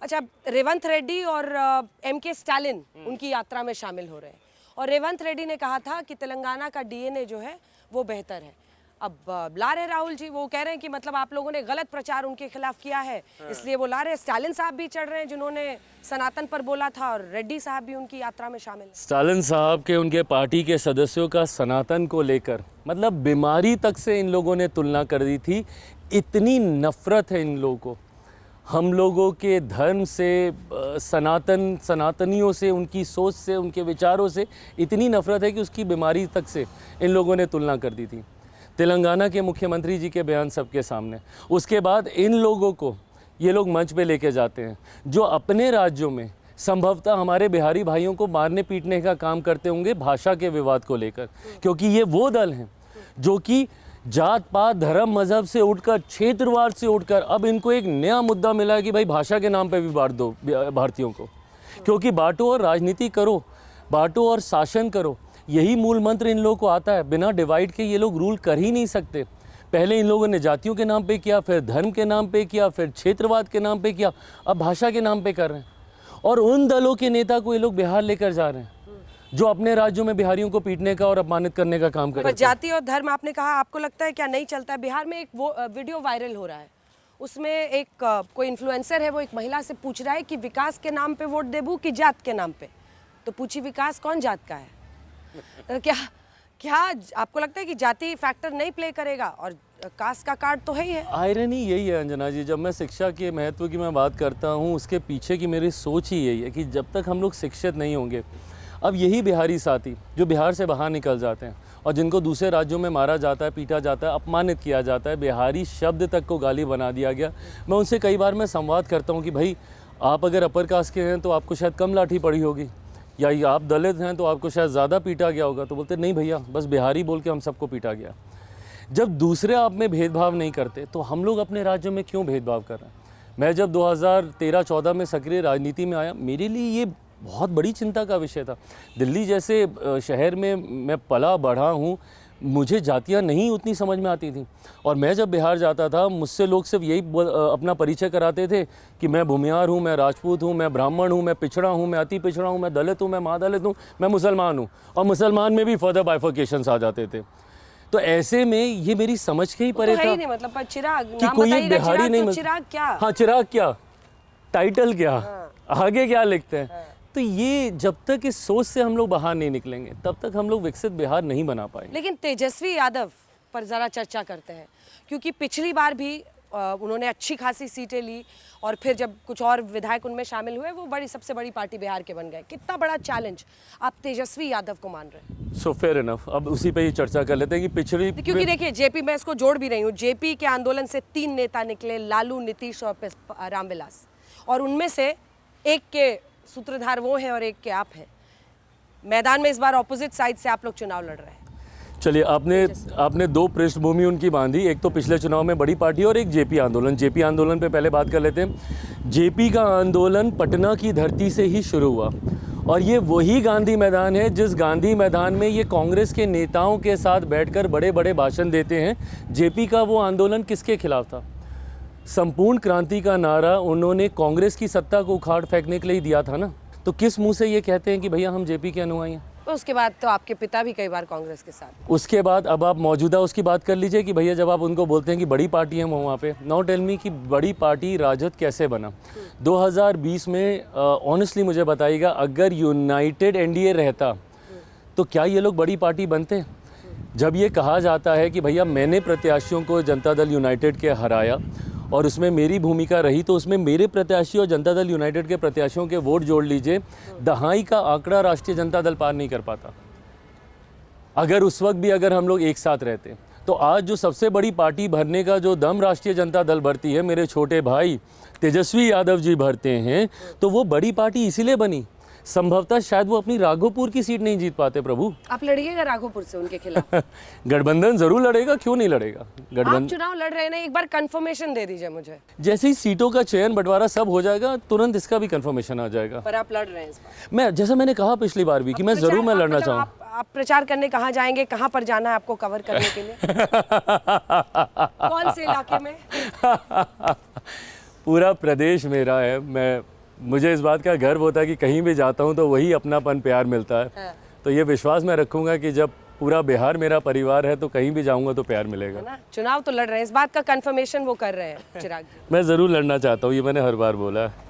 अच्छा, रेवंत रेड्डी और MK Stalin उनकी यात्रा में शामिल हो रहे हैं और रेवंत रेड्डी ने कहा था कि तेलंगाना का डीएनए जो है वो बेहतर है। अब ला रहे राहुल जी, वो कह रहे हैं कि मतलब आप लोगों ने गलत प्रचार उनके खिलाफ किया है, इसलिए वो ला रहे हैं। स्टालिन साहब भी चढ़ रहे हैं जिन्होंने सनातन पर बोला था और रेड्डी साहब भी उनकी यात्रा में शामिल हैं। स्टालिन साहब के उनके पार्टी के सदस्यों का सनातन को लेकर मतलब बीमारी तक से इन लोगों ने तुलना कर दी थी। इतनी नफरत है इन लोगों को हम लोगों के धर्म से, सनातनियों से, उनकी सोच से, उनके विचारों से इतनी नफरत है कि उसकी बीमारी तक से इन लोगों ने तुलना कर दी थी। तेलंगाना के मुख्यमंत्री जी के बयान सबके सामने, उसके बाद इन लोगों को ये लोग मंच पे लेके जाते हैं जो अपने राज्यों में संभवतः हमारे बिहारी भाइयों को मारने पीटने का काम करते होंगे भाषा के विवाद को लेकर, क्योंकि ये वो दल हैं जो कि जात पात धर्म मजहब से उठकर, क्षेत्रवाद से उठकर अब इनको एक नया मुद्दा मिला है कि भाई भाषा के नाम पे भी बांट दो भारतीयों को, क्योंकि बांटो और राजनीति करो, बांटो और शासन करो, यही मूल मंत्र इन लोगों को आता है। बिना डिवाइड के ये लोग रूल कर ही नहीं सकते। पहले इन लोगों ने जातियों के नाम पे किया, फिर धर्म के नाम पे किया, फिर क्षेत्रवाद के नाम पे किया, अब भाषा के नाम पे कर रहे हैं। और उन दलों के नेता को ये लोग बिहार लेकर जा रहे हैं जो अपने राज्यों में बिहारियों को पीटने का और अपमानित करने का काम कर रहे हैं। जाति और धर्म आपने कहा, आपको लगता है क्या नहीं चलता है? बिहार में एक वो वीडियो वायरल हो रहा है, उसमें एक कोई इन्फ्लुएंसर है, वो एक महिला से पूछ रहा है कि विकास के नाम पे वोट देबू कि जात के नाम पे, तो पूछी विकास कौन जात का है? क्या आपको लगता है कि जाति फैक्टर नहीं प्ले करेगा और कास्ट का कार्ड तो है ही है? आयरनी यही है अंजना जी, जब मैं शिक्षा के महत्व की मैं बात करता हूँ उसके पीछे की मेरी सोच ही यही है कि जब तक हम लोग शिक्षित नहीं होंगे, अब यही बिहारी साथी जो बिहार से बाहर निकल जाते हैं और जिनको दूसरे राज्यों में मारा जाता है, पीटा जाता है, अपमानित किया जाता है, बिहारी शब्द तक को गाली बना दिया गया। मैं उनसे कई बार मैं संवाद करता हूँ कि भाई आप अगर अपर कास्ट के हैं तो आपको शायद कम लाठी पड़ी होगी, या आप दलित हैं तो आपको शायद ज़्यादा पीटा गया होगा। तो बोलते नहीं भैया, बस बिहारी बोल के हम सबको पीटा गया। जब दूसरे आप में भेदभाव नहीं करते तो हम लोग अपने राज्यों में क्यों भेदभाव कर रहे हैं? मैं जब 2013-14 में सक्रिय राजनीति में आया, मेरे लिए ये बहुत बड़ी चिंता का विषय था। दिल्ली जैसे शहर में मैं पला बढ़ा हूँ, मुझे जातियाँ नहीं उतनी समझ में आती थी और मैं जब बिहार जाता था मुझसे लोग सिर्फ यही अपना परिचय कराते थे कि मैं भूमियार हूँ, मैं राजपूत हूँ, मैं ब्राह्मण हूँ, मैं पिछड़ा हूँ, मैं अति पिछड़ा हूँ, मैं दलित हूँ, मैं महादलित हूँ, मैं मुसलमान हूँ, और मुसलमान में भी फर्दर बाइफर्केशंस आ जाते थे। तो ऐसे में ये मेरी समझ के ही परे था नहीं, मतलब चिराग कि कोई एक बिहारी नहीं, चिराग क्या, हाँ चिराग क्या, टाइटल क्या, आगे क्या लिखते हैं। तो ये जब तक इस सोच से हम लोग बाहर नहीं निकलेंगे तब तक हम लोग विकसित बिहार नहीं बना पाएंगे। लेकिन तेजस्वी यादव पर ज़रा चर्चा करते हैं, क्योंकि पिछली बार भी उन्होंने अच्छी खासी सीटें ली और फिर जब कुछ और विधायक उनमें शामिल हुए वो सबसे बड़ी पार्टी बिहार के बन गए। कितना बड़ा चैलेंज आप तेजस्वी यादव को मान रहे हैं? सो फेयर इनफ, अब उसी पे ही चर्चा कर लेते हैं कि पिछड़ी, क्योंकि देखिए जेपी, मैं इसको जोड़ भी रही हूँ, जेपी के आंदोलन से 3 नेता निकले, लालू, नीतीश और रामविलास, और उनमें से एक के सूत्रधार वो हैं और एक के आप हैं। मैदान में इस बार ऑपोजिट साइड से आप लोग चुनाव लड़ रहे हैं। चलिए, आपने दो पृष्ठभूमि उनकी बांधी, एक तो पिछले चुनाव में बड़ी पार्टी और एक जेपी आंदोलन। जेपी आंदोलन पे पहले बात कर लेते हैं। जेपी का आंदोलन पटना की धरती से ही शुरू हुआ और ये वही गांधी मैदान है जिस गांधी मैदान में ये कांग्रेस के नेताओं के साथ बैठकर बड़े बड़े भाषण देते हैं। जेपी का वो आंदोलन किसके खिलाफ था? संपूर्ण क्रांति का नारा उन्होंने कांग्रेस की सत्ता को उखाड़ फेंकने के लिए दिया था ना। तो किस मुंह से ये कहते हैं कि भैया हम जेपी के अनुयायी हैं? उसके बाद तो आपके पिता भी कई बार कांग्रेस के साथ। उसके बाद अब आप मौजूदा उसकी बात कर लीजिए कि भैया जब आप उनको बोलते हैं कि बड़ी पार्टी है वहाँ पे, नाउ टेल मी कि बड़ी पार्टी राजद कैसे बना 2020 में? ऑनेस्टली मुझे बताइएगा, अगर यूनाइटेड एनडीए रहता तो क्या ये लोग बड़ी पार्टी बनते? जब ये कहा जाता है कि भैया मैंने प्रत्याशियों को जनता दल यूनाइटेड के हराया और उसमें मेरी भूमिका रही, तो उसमें मेरे प्रत्याशी और जनता दल यूनाइटेड के प्रत्याशियों के वोट जोड़ लीजिए, दहाई का आंकड़ा राष्ट्रीय जनता दल पार नहीं कर पाता। अगर उस वक्त भी अगर हम लोग एक साथ रहते तो आज जो सबसे बड़ी पार्टी भरने का जो दम राष्ट्रीय जनता दल भरती है, मेरे छोटे भाई तेजस्वी यादव जी भरते हैं, तो वो बड़ी पार्टी इसीलिए बनी। संभवतः शायद वो अपनी राघोपुर की सीट नहीं जीत पाते। प्रभु, आप लड़िएगा राघोपुर से उनके खिलाफ? गठबंधन जरूर लड़ेगा, क्यों नहीं लड़ेगा? आप चुनाव लड़ रहे हैं ना, एक बार कंफर्मेशन दे दीजिए मुझे। जैसे ही सीटों का चयन बंटवारा सब हो जाएगा तुरंत इसका भी कंफर्मेशन आ जाएगा। पर आप लड़ रहे हैं इस बार? मैं, जैसा मैंने कहा पिछली बार भी कि मैं जरूर मैं लड़ना चाहूँ। आप प्रचार करने कहाँ जाएंगे, कहाँ पर जाना है आपको कवर करने के लिए? कौन से इलाके में? पूरा प्रदेश मेरा है। मुझे इस बात का गर्व होता है कि कहीं भी जाता हूँ तो वही अपनापन प्यार मिलता है। हाँ। तो ये विश्वास मैं रखूँगा कि जब पूरा बिहार मेरा परिवार है तो कहीं भी जाऊँगा तो प्यार मिलेगा। है ना, चुनाव तो लड़ रहे हैं, इस बात का कंफर्मेशन वो कर रहे हैं चिराग जी। मैं ज़रूर लड़ना चाहता हूँ, ये मैंने हर बार बोला है।